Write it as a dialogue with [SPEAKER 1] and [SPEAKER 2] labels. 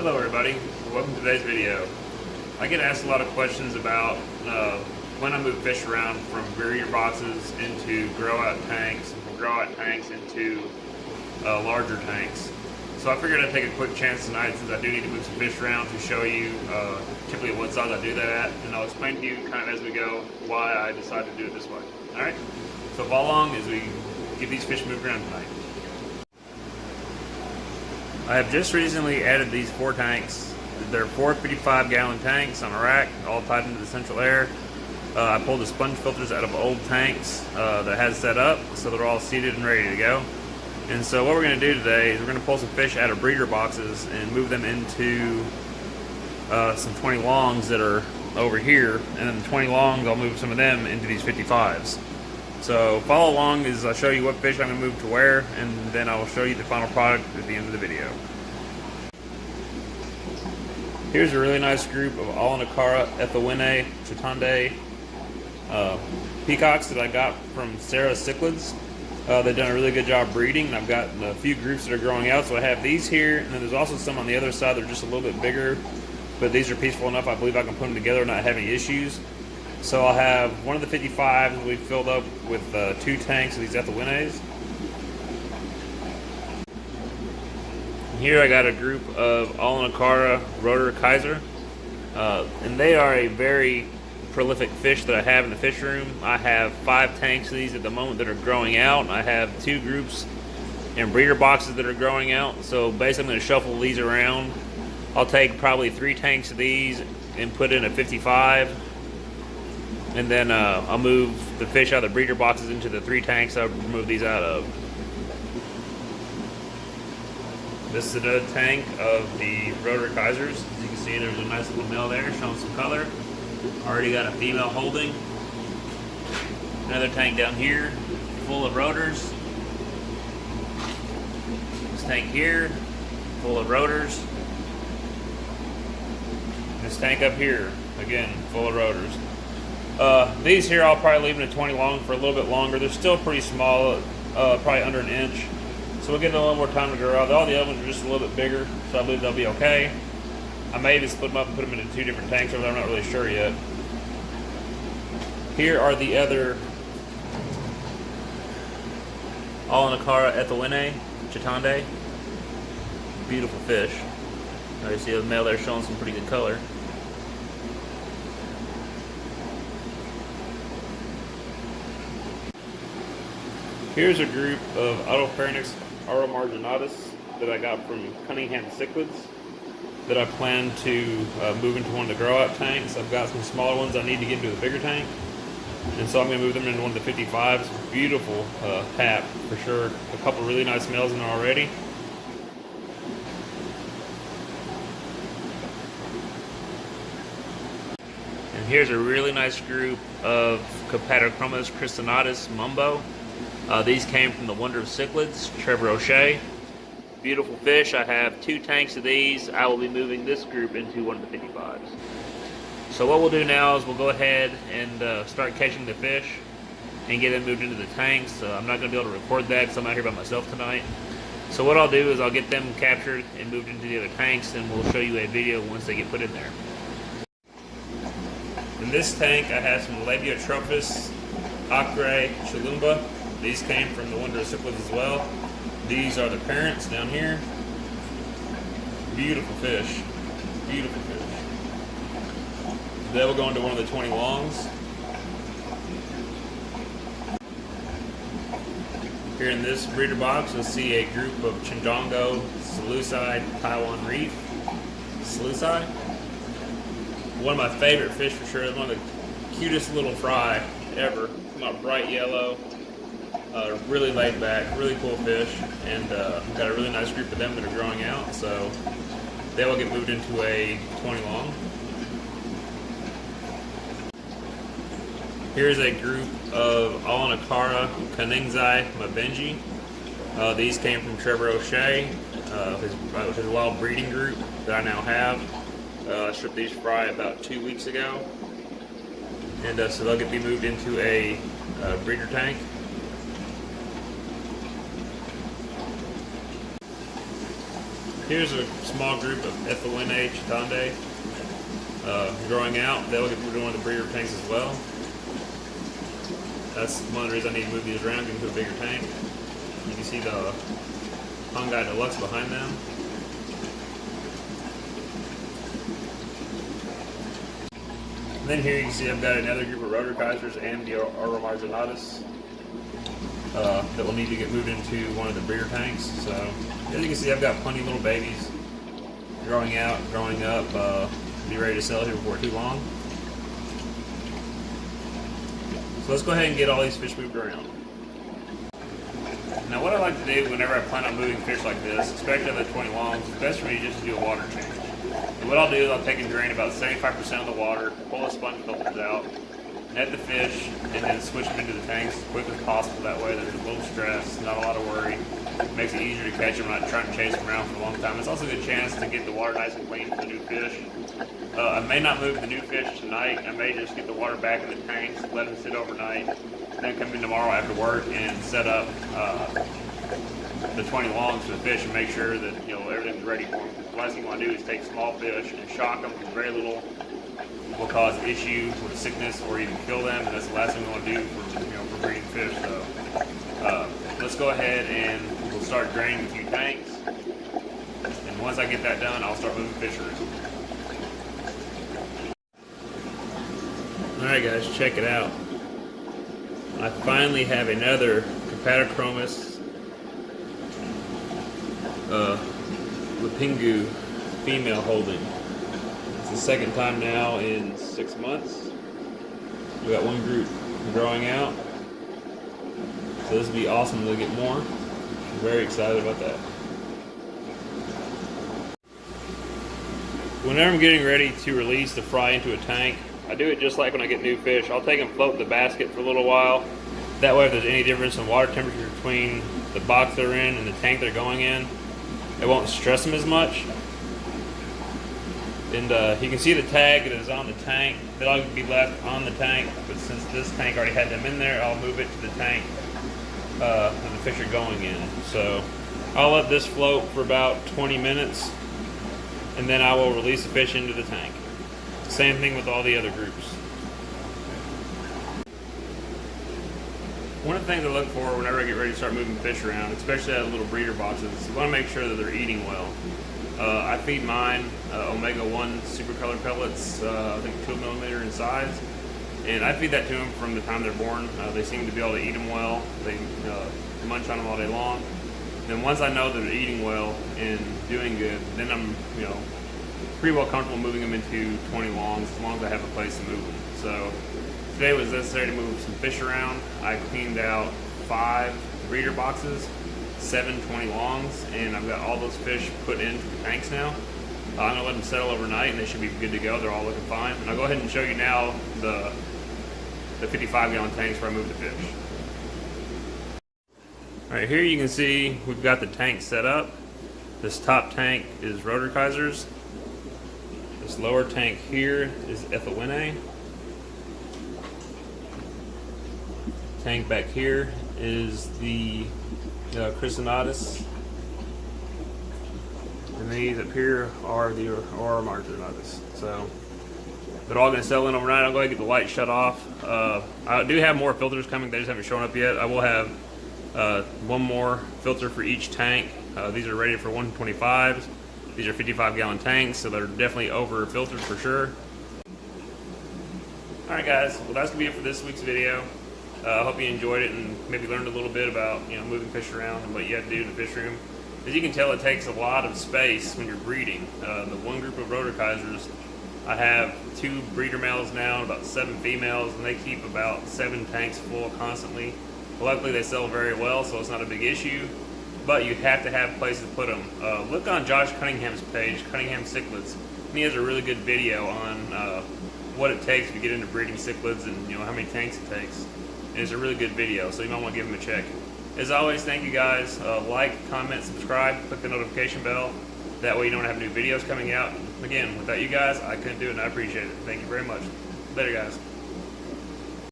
[SPEAKER 1] Hello everybody, welcome to today's video. I get asked a lot of questions about when I move fish around from breeder boxes into grow out tanks, and from grow out tanks into larger tanks. So I figured I'd take a quick chance tonight, since I do need to move some fish around, to show you typically what size I do that at, and I'll explain to you kind of as we go why I decided to do it this way. Alright, so follow along as we get these fish moved around tonight. I have just recently added these 4 tanks. They're 4 55-gallon tanks on a rack, all tied into the central air. I pulled the sponge filters out of old tanks that I had set up, so they're all seated and ready to go. And so what we're going to do today is we're going to pull some fish out of breeder boxes and move them into some 20 longs that are over here, and then the 20 longs, I'll move some of them into these 55s. So follow along as I show you what fish I'm going to move to where, and then I will show you the final product at the end of the video. Here's a really nice group of Alanacara Ethowine Chitande peacocks that I got from Sarah's Cichlids. They've done a really good job breeding, and I've got a few groups that are growing out. So I have these here, and then there's also some on the other side that are just a little bit bigger, but these are peaceful enough I believe I can put them together and not have any issues. So I'll have one of the 55s we filled up with 2 tanks of these Ethowines. Here I got a group of Alanacara Rotor Kaiser, and they are a very prolific fish that I have in the fish room. I have 5 tanks of these at the moment that are growing out. I have 2 groups in breeder boxes that are growing out. So basically I'm going to shuffle these around. I'll take probably 3 tanks of these and put in a 55. And then I'll move the fish out of the breeder boxes into the 3 tanks I'll remove these out of. This is another tank of the Rotor Kaisers. As you can see, there's a nice little male there showing some color. Already got a female holding. Another tank down here full of rotors. This tank here full of rotors. This tank up here, again, full of rotors. These here I'll probably leave in a 20 long for a little bit longer. They're still pretty small, probably under 1 inch. So we'll give them a little more time to grow out. All the other ones are just a little bit bigger, so I believe they'll be okay. I may even split them up and put them into 2 different tanks over there, I'm not really sure yet. Here are the other Alanacara Ethowine Chitande. Beautiful fish. Now you see the male there showing some pretty good color. Here's a group of Autopharynx auromarginatus that I got from Cunningham Cichlids that I plan to move into one of the grow out tanks. I've got some smaller ones I need to get into the bigger tank, and so I'm going to move them into one of the 55s. Beautiful pap for sure. A couple really nice males in there already. And here's a really nice group of Copatochromis cristinatus mumbo. These came from the Wonder of Cichlids, Trevor O'Shea. Beautiful fish. I have 2 tanks of these. I will be moving this group into one of the 55s. So what we'll do now is we'll go ahead and start catching the fish and get them moved into the tanks. I'm not going to be able to record that because I'm out here by myself tonight. So what I'll do is I'll get them captured and moved into the other tanks, and we'll show you a video once they get put in there. In this tank I have some Labiotrophus acre chalumba. These came from the Wonder of Cichlids as well. These are the parents down here. Beautiful fish. Beautiful fish. They will go into one of the 20 longs. Here in this breeder box, you'll see a group of Chinjongo Seleuci Taiwan Reef. Seleuci. One of my favorite fish for sure. One of the cutest little fry ever. Come out bright yellow. Really laid back, really cool fish, and got a really nice group of them that are growing out, so they will get moved into a 20 long. Here's a group of Alanacara Kaningzai Mabenji. These came from Trevor O'Shea, his wild breeding group that I now have. I shipped these fry about 2 weeks ago, and so they'll be moved into a breeder tank. Here's a small group of F-O-N-A chitande growing out. They'll get moved to one of the breeder tanks as well. That's one of the reasons I need to move these around, get into a bigger tank. You can see the Hongai Deluxe behind them. And then here you can see I've got another group of Rhodokaisers and the Oromarginatus that will need to get moved into one of the breeder tanks. So as you can see, I've got plenty of little babies growing out, growing up, be ready to sell here before too long. So let's go ahead and get all these fish moved around. Now what I like to do whenever I plan on moving fish like this, especially the 20 longs, it's best for me just to do a water change. And what I'll do is I'll take and drain about 75% of the water, pull the sponge filters out, net the fish, and then switch them into the tanks as quick as possible. That way there's a little stress, not a lot of worry. It makes it easier to catch them, not trying to chase them around for a long time. It's also a good chance to get the water nice and clean for the new fish. I may not move the new fish tonight. I may just get the water back in the tanks, let them sit overnight, then come in tomorrow after work and set up the 20 longs for the fish and make sure that everything's ready for them. Because the last thing you want to do is take small fish and shock them. Very little will cause issue with sickness or even kill them, and that's the last thing we want to do for breeding fish. So let's go ahead and we'll start draining a few tanks. And once I get that done, I'll start moving fish around. Alright guys, check it out. I finally have another Capatochromis Lapingu female holding. It's the second time now in 6 months. We got one group growing out. So this will be awesome to get more. I'm very excited about that. Whenever I'm getting ready to release the fry into a tank, I do it just like when I get new fish. I'll take them float in the basket for a little while. That way if there's any difference in water temperature between the box they're in and the tank they're going in, it won't stress them as much. And you can see the tag that is on the tank. That'll be left on the tank, but since this tank already had them in there, I'll move it to the tank that the fish are going in. So I'll let this float for about 20 minutes, and then I will release the fish into the tank. Same thing with all the other groups. One of the things I look for whenever I get ready to start moving fish around, especially out of little breeder boxes, is I want to make sure that they're eating well. I feed mine omega-1 super color pellets, I think 2 millimeter in size, and I feed that to them from the time they're born. They seem to be able to eat them well. They munch on them all day long. Then once I know that they're eating well and doing good, then I'm pretty well comfortable moving them into 20 longs as long as I have a place to move them. So today was necessary to move some fish around. I cleaned out 5 breeder boxes, 7 20 longs, and I've got all those fish put into the tanks now. I'm gonna let them settle overnight and they should be good to go. They're all looking fine. And I'll go ahead and show you now the 55-gallon tanks where I move the fish. All right, here you can see we've got the tank set up. This top tank is Rhodokaisers. This lower tank here is F-O-N-A. Tank back here is the Chrysognathus. And these up here are the Oromarginatus. So they're all going to settle in overnight. I'll go ahead and get the light shut off. I do have more filters coming. They just haven't shown up yet. I will have one more filter for each tank. These are rated for 125s. These are 55-gallon tanks, so they're definitely over filtered for sure. Alright guys, well that's going to be it for this week's video. I hope you enjoyed it and maybe learned a little bit about moving fish around and what you have to do in the fish room. As you can tell, it takes a lot of space when you're breeding. The one group of Rhodokaisers, I have 2 breeder males now, about 7 females, and they keep about 7 tanks full constantly. Luckily they sell very well, so it's not a big issue, but you have to have places to put them. Look on Josh Cunningham's page, Cunningham Cichlids, and he has a really good video on what it takes to get into breeding cichlids and how many tanks it takes. And it's a really good video, so you might want to give him a check. As always, thank you guys. Like, comment, subscribe, click the notification bell. That way you don't have new videos coming out. Again, without you guys, I couldn't do it, and I appreciate it. Thank you very much. Later, guys.